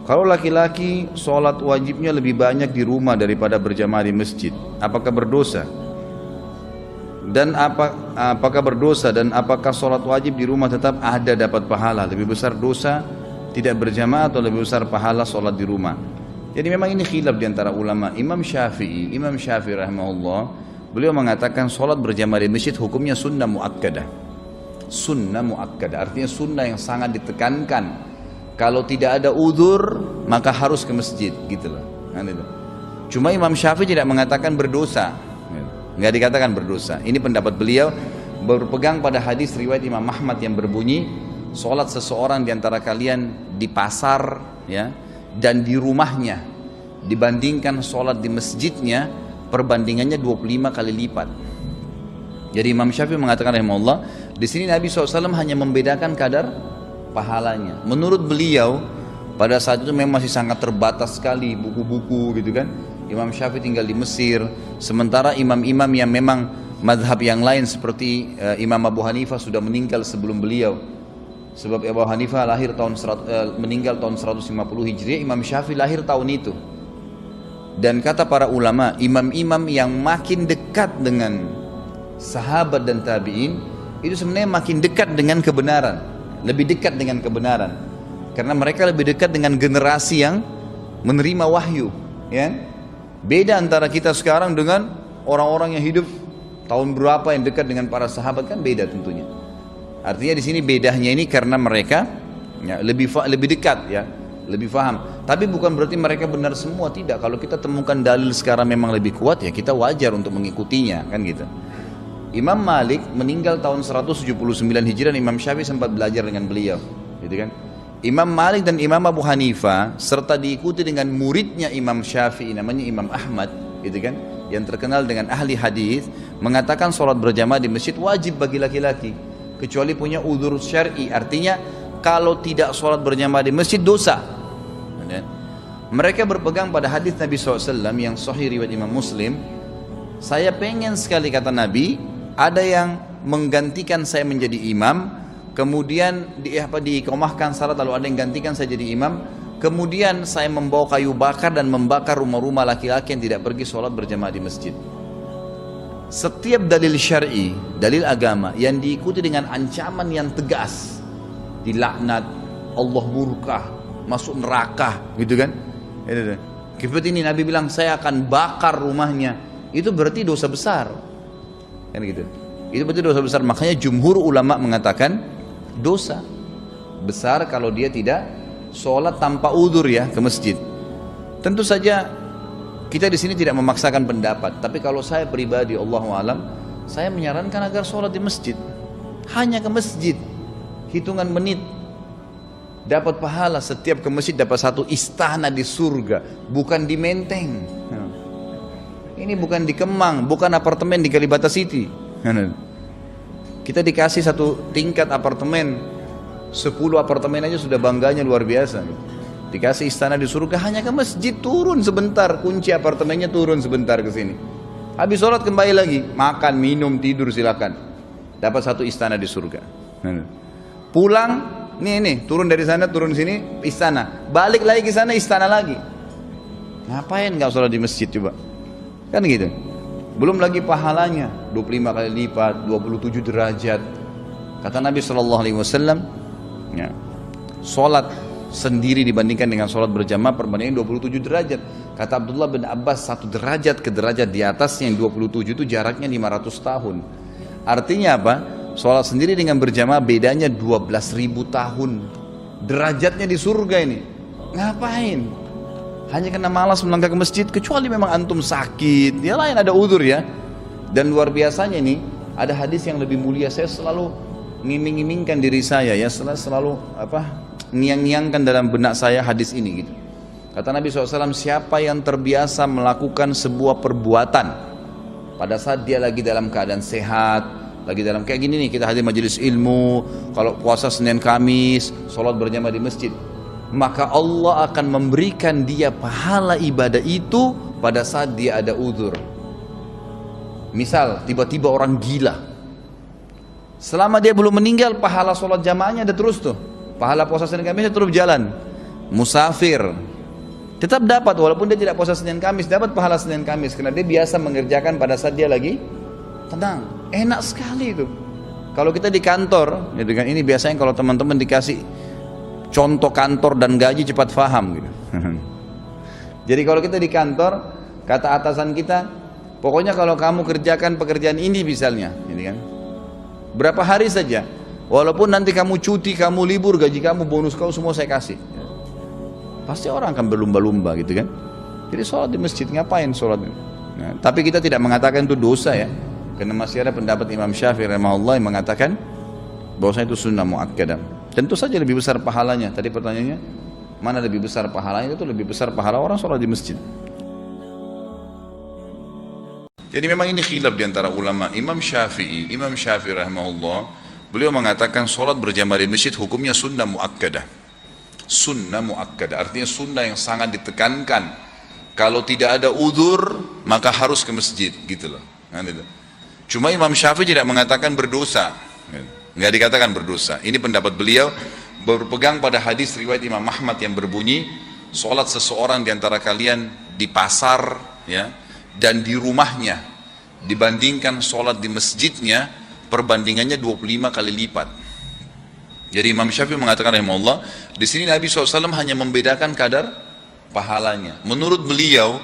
Kalau laki-laki sholat wajibnya lebih banyak di rumah daripada berjamaah di masjid, apakah berdosa? Dan apakah berdosa, dan apakah sholat wajib di rumah tetap ada dapat pahala? Lebih besar dosa tidak berjamaah atau lebih besar pahala sholat di rumah? Jadi memang ini khilaf di antara ulama. Imam Syafi'i rahimahullah, beliau mengatakan sholat berjamaah di masjid hukumnya sunnah muakkadah. Sunnah muakkadah artinya sunnah yang sangat ditekankan. Kalau tidak ada udzur maka harus ke masjid, gitu loh. Cuma Imam Syafi'i tidak mengatakan berdosa, nggak dikatakan berdosa. Ini pendapat beliau, berpegang pada hadis riwayat Imam Ahmad yang berbunyi, sholat seseorang di antara kalian di pasar, ya, dan di rumahnya dibandingkan sholat di masjidnya, perbandingannya 25 kali lipat. Jadi Imam Syafi'i mengatakan rahimahullah, di sini Nabi SAW hanya membedakan kadar pahalanya. Menurut beliau pada saat itu memang masih sangat terbatas sekali buku-buku, gitu kan. Imam Syafi'i tinggal di Mesir, sementara imam-imam yang memang mazhab yang lain seperti Imam Abu Hanifah sudah meninggal sebelum beliau. Sebab Abu Hanifah meninggal tahun 150 Hijriah, Imam Syafi'i lahir tahun itu. Dan kata para ulama, imam-imam yang makin dekat dengan sahabat dan tabi'in itu sebenarnya makin dekat dengan kebenaran, lebih dekat dengan kebenaran, karena mereka lebih dekat dengan generasi yang menerima wahyu, ya. Beda antara kita sekarang dengan orang-orang yang hidup tahun berapa yang dekat dengan para sahabat, kan beda tentunya. Artinya di sini bedanya ini karena mereka ya, lebih dekat, ya, lebih paham. Tapi bukan berarti mereka benar semua, tidak. Kalau kita temukan dalil sekarang memang lebih kuat, ya kita wajar untuk mengikutinya, kan gitu. Imam Malik meninggal tahun 179 Hijriah, Imam Syafi'i sempat belajar dengan beliau, gitu kan. Imam Malik dan Imam Abu Hanifah serta diikuti dengan muridnya Imam Syafi'i namanya Imam Ahmad, gitu kan, yang terkenal dengan ahli hadis, mengatakan sholat berjamaah di masjid wajib bagi laki-laki kecuali punya udzur syar'i. Artinya kalau tidak sholat berjamaah di masjid dosa. Mereka berpegang pada hadis Nabi SAW yang sahih riwayat Imam Muslim. Saya pengen sekali, kata Nabi, ada yang menggantikan saya menjadi imam, kemudian diiqamahkan salat, lalu ada yang gantikan saya jadi imam, kemudian saya membawa kayu bakar dan membakar rumah-rumah laki-laki yang tidak pergi sholat berjamaah di masjid. Setiap dalil syar'i, dalil agama yang diikuti dengan ancaman yang tegas, dilaknat, Allah murka, masuk neraka, gitu kan. Seperti ini Nabi bilang saya akan bakar rumahnya, itu berarti dosa besar, kan gitu. Itu berarti dosa besar. Makanya jumhur ulama mengatakan dosa besar kalau dia tidak sholat tanpa udzur, ya, ke masjid. Tentu saja kita di sini tidak memaksakan pendapat, tapi kalau saya pribadi, Allahu a'lam, saya menyarankan agar sholat di masjid, hanya ke masjid, hitungan menit, dapat pahala. Setiap ke masjid dapat satu istana di surga, bukan di Menteng. Ini bukan di Kemang, bukan apartemen di Kalibata City. Kita dikasih satu tingkat apartemen, 10 apartemen aja sudah bangganya luar biasa. Dikasih istana di surga, hanya ke masjid, turun sebentar, kunci apartemennya, turun sebentar ke sini. Habis sholat kembali lagi, makan, minum, tidur, silakan. Dapat satu istana di surga. Pulang, nih, turun dari sana, turun sini, istana. Balik lagi ke sana, istana lagi. Ngapain nggak sholat di masjid coba? Kan gitu. Belum lagi pahalanya 25 kali lipat, 27 derajat. Kata Nabi SAW, ya, sholat sendiri dibandingkan dengan sholat berjamaah perbandingan 27 derajat. Kata Abdullah bin Abbas, 1 derajat ke derajat di atasnya yang 27 itu jaraknya 500 tahun. Artinya apa? Sholat sendiri dengan berjamaah bedanya 12.000 tahun. Derajatnya di surga ini. Ngapain? Hanya karena malas melangkah ke masjid, kecuali memang antum sakit, ya lain ada udzur, ya. Dan luar biasanya nih, ada hadis yang lebih mulia. Saya selalu ngiming-ngimingkan diri saya, ya, selalu ngiang-ngiangkan dalam benak saya hadis ini, gitu. Kata Nabi SAW, siapa yang terbiasa melakukan sebuah perbuatan pada saat dia lagi dalam keadaan sehat, lagi dalam kayak gini nih, kita hadir majelis ilmu, kalau puasa Senin Kamis, sholat berjamaah di masjid, maka Allah akan memberikan dia pahala ibadah itu pada saat dia ada udzur. Misal tiba-tiba orang gila, selama dia belum meninggal pahala sholat jamaahnya ada terus tuh, pahala puasa Senin Kamis terus jalan. musafir, tetap dapat walaupun dia tidak puasa Senin Kamis, dapat pahala Senin Kamis karena dia biasa mengerjakan pada saat dia lagi tenang. Enak sekali itu. Kalau kita di kantor, ya dengan ini biasanya kalau teman-teman dikasih contoh kantor dan gaji cepat paham gitu. Jadi kalau kita di kantor, kata atasan kita, pokoknya kalau kamu kerjakan pekerjaan ini misalnya, ini kan, berapa hari saja, walaupun nanti kamu cuti, kamu libur, gaji kamu, bonus kau semua saya kasih. Pasti orang akan berlumba-lumba gitu kan. Jadi sholat di masjid, ngapain sholat? Nah, tapi kita tidak mengatakan itu dosa ya, karena masih ada pendapat Imam Syafi'i rahimahullah yang mengatakan bahwasanya itu sunnah muakkadah. Tentu saja lebih besar pahalanya. Tadi pertanyaannya, mana lebih besar pahalanya? Itu lebih besar pahala orang sholat di masjid. Jadi memang ini khilaf di antara ulama. Imam Syafi'i rahimahullah, beliau mengatakan sholat berjamaah di masjid hukumnya sunnah muakkadah. Sunnah muakkadah artinya sunnah yang sangat ditekankan. Kalau tidak ada udzur maka harus ke masjid, gitu loh. Cuma Imam Syafi'i tidak mengatakan berdosa, nggak dikatakan berdosa. Ini pendapat beliau berpegang pada hadis riwayat Imam Ahmad yang berbunyi, sholat seseorang di antara kalian di pasar ya dan di rumahnya dibandingkan sholat di masjidnya, perbandingannya 25 kali lipat. Jadi Imam Syafi'i mengatakan rahimahullah, di sini Nabi SAW hanya membedakan kadar pahalanya. Menurut beliau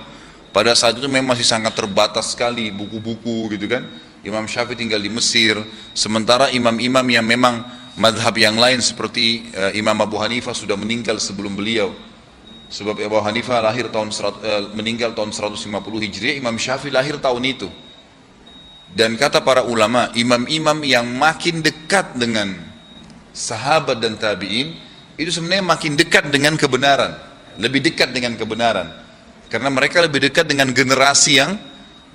pada saat itu memang masih sangat terbatas sekali buku-buku gitu kan. Imam Syafi'i tinggal di Mesir, sementara imam-imam yang memang madhab yang lain seperti Imam Abu Hanifah sudah meninggal sebelum beliau. Sebab Abu Hanifah meninggal tahun 150 Hijriah, Imam Syafi'i lahir tahun itu. Dan kata para ulama, imam-imam yang makin dekat dengan sahabat dan tabi'in, itu sebenarnya makin dekat dengan kebenaran, lebih dekat dengan kebenaran. Karena mereka lebih dekat dengan generasi yang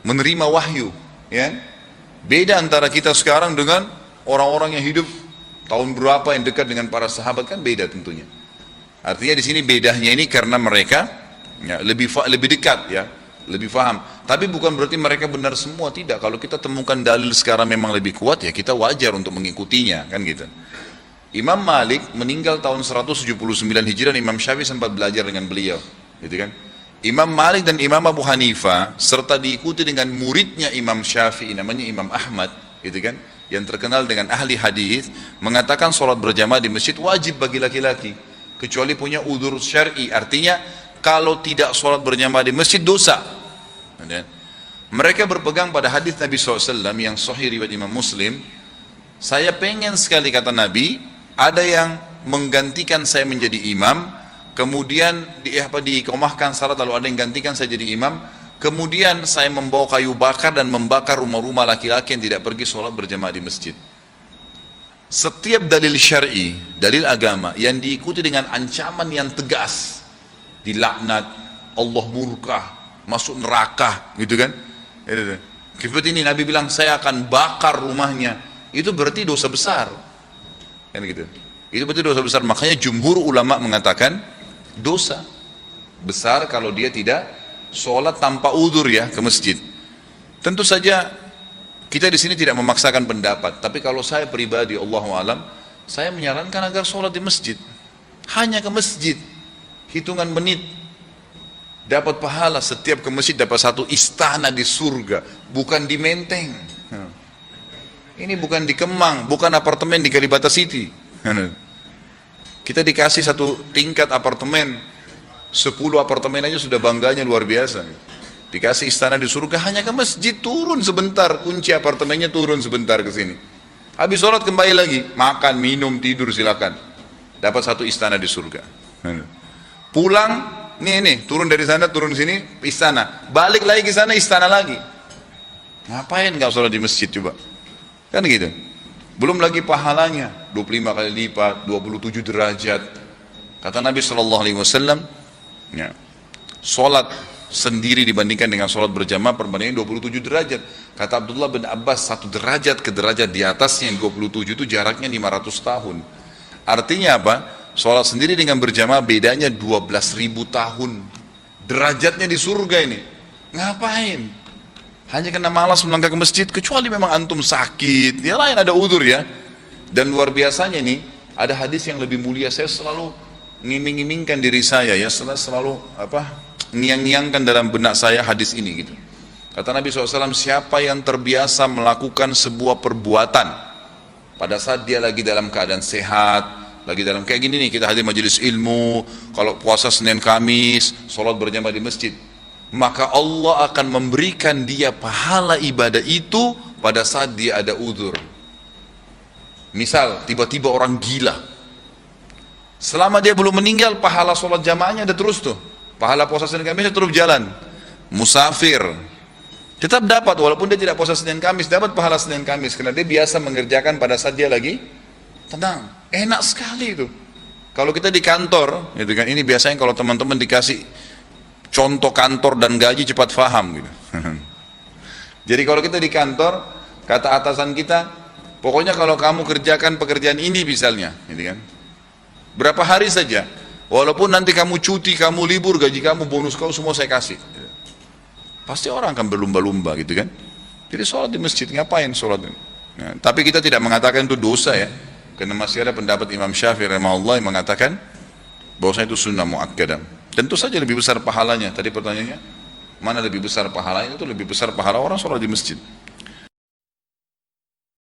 menerima wahyu, ya. Beda antara kita sekarang dengan orang-orang yang hidup tahun berapa yang dekat dengan para sahabat, kan beda tentunya. Artinya di sini bedanya ini karena mereka ya, lebih dekat ya, lebih paham. Tapi bukan berarti mereka benar semua, tidak. Kalau kita temukan dalil sekarang memang lebih kuat ya kita wajar untuk mengikutinya, kan gitu. Imam Malik meninggal tahun 179 Hijriah dan Imam Syafi'i sempat belajar dengan beliau, gitu kan. Imam Malik dan Imam Abu Hanifah serta diikuti dengan muridnya Imam Syafi'i namanya Imam Ahmad, gitu kan, yang terkenal dengan ahli hadis, mengatakan sholat berjamaah di masjid wajib bagi laki-laki kecuali punya udzur syar'i. Artinya kalau tidak sholat berjamaah di masjid dosa. Mereka berpegang pada hadis Nabi SAW yang sahih riwayat Imam Muslim. Saya pengen sekali, kata Nabi, ada yang menggantikan saya menjadi imam, kemudian diiqamahkan salat lalu ada yang gantikan saya jadi imam, kemudian saya membawa kayu bakar dan membakar rumah-rumah laki-laki yang tidak pergi sholat berjamaah di masjid. Setiap dalil syar'i, dalil agama yang diikuti dengan ancaman yang tegas, dilaknat, Allah murka, masuk neraka, gitu kan. Seperti ini Nabi bilang saya akan bakar rumahnya, itu berarti dosa besar, kan gitu. Itu berarti dosa besar. Makanya jumhur ulama mengatakan dosa besar kalau dia tidak sholat tanpa udzur ya ke masjid. Tentu saja kita di sini tidak memaksakan pendapat, tapi kalau saya pribadi, Allahu alam, saya menyarankan agar sholat di masjid, hanya ke masjid, hitungan menit, dapat pahala. Setiap ke masjid dapat satu istana di surga, bukan di Menteng. Ini bukan di Kemang, bukan apartemen di Kalibata City. Kita dikasih satu tingkat apartemen, 10 apartemen aja sudah bangganya luar biasa. Dikasih istana di surga, hanya ke masjid, turun sebentar, kunci apartemennya turun sebentar ke sini. Habis sholat kembali lagi, makan, minum, tidur silakan. Dapat satu istana di surga. Pulang, nih, turun dari sana, turun sini, istana. Balik lagi ke sana, istana lagi. Ngapain nggak sholat di masjid coba? Kan gitu. Belum lagi pahalanya 25 kali lipat, 27 derajat. Kata Nabi SAW, ya, sholat sendiri dibandingkan dengan sholat berjamaah perbandingan 27 derajat. Kata Abdullah bin Abbas, 1 derajat ke derajat di atasnya yang 27 itu jaraknya 500 tahun. Artinya apa? Sholat sendiri dengan berjamaah bedanya 12.000 tahun. Derajatnya di surga ini. Ngapain? Hanya kena malas melangkah ke masjid, kecuali memang antum sakit, ya lain ada udzur ya. Dan luar biasanya nih, ada hadis yang lebih mulia, saya selalu ngiming-ngimingkan diri saya ya, selalu ngiang-ngiangkan dalam benak saya hadis ini gitu. Kata Nabi SAW, siapa yang terbiasa melakukan sebuah perbuatan pada saat dia lagi dalam keadaan sehat, lagi dalam kayak gini nih, kita hadir majelis ilmu, kalau puasa Senin Kamis, sholat berjamaah di masjid, maka Allah akan memberikan dia pahala ibadah itu pada saat dia ada uzur. Misal tiba-tiba orang gila, selama dia belum meninggal pahala sholat jamaahnya ada terus tuh, pahala puasa Senin Kamis terus jalan. Musafir tetap dapat, walaupun dia tidak puasa Senin Kamis, dapat pahala Senin Kamis karena dia biasa mengerjakan pada saat dia lagi tenang. Enak sekali itu. Kalau kita di kantor gitu kan, ini biasanya kalau teman-teman dikasih contoh kantor dan gaji cepat faham gitu. Jadi kalau kita di kantor, kata atasan kita, pokoknya kalau kamu kerjakan pekerjaan ini misalnya gitu kan, berapa hari saja, walaupun nanti kamu cuti, kamu libur, gaji kamu, bonus kamu semua saya kasih. Pasti orang akan berlumba-lumba gitu kan. Jadi sholat di masjid, ngapain sholat? Nah, tapi kita tidak mengatakan itu dosa ya, karena masih ada pendapat Imam Syafi'i rahimahullah yang mengatakan bahwasanya itu sunnah muakkadah. Tentu saja lebih besar pahalanya. Tadi pertanyaannya, mana lebih besar pahalanya? Itu lebih besar pahala orang sholat di masjid.